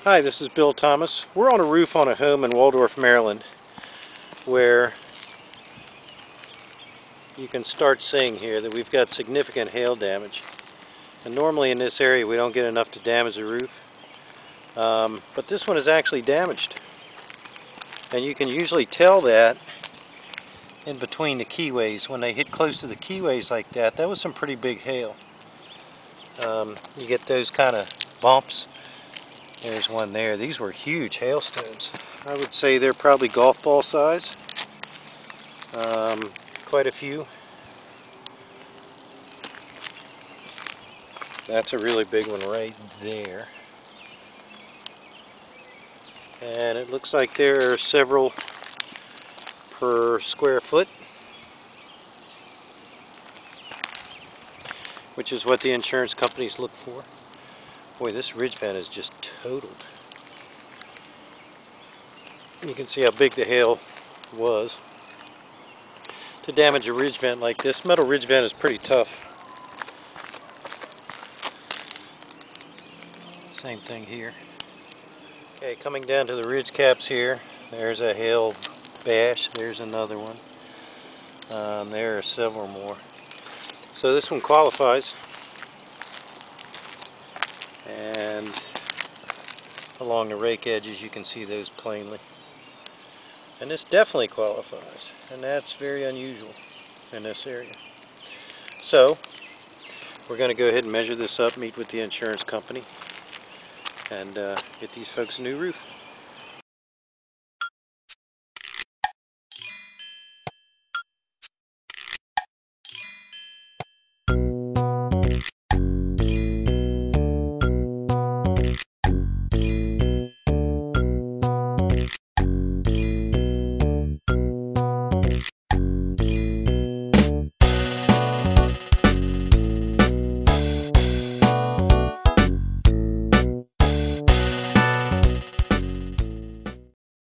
Hi, this is Bill Thomas. We're on a roof on a home in Waldorf, Maryland, where you can start seeing here that we've got significant hail damage. And normally in this area we don't get enough to damage the roof, but this one is actually damaged. And you can usually tell that in between the keyways. When they hit close to the keyways like that, that was some pretty big hail. You get those kind of bumps. There's one there. These were huge hailstones. I would say they're probably golf ball size. Quite a few. That's a really big one right there. And it looks like there are several per square foot, which is what the insurance companies look for. Boy, this ridge vent is just totaled. You can see how big the hail was. To damage a ridge vent like this, metal ridge vent is pretty tough. Same thing here. Okay, coming down to the ridge caps here, there's a hail bash, there's another one. There are several more. So this one qualifies. And along the rake edges you can see those plainly. And this definitely qualifies, and that's very unusual in this area. So we're going to go ahead and measure this up, meet with the insurance company, and get these folks a new roof.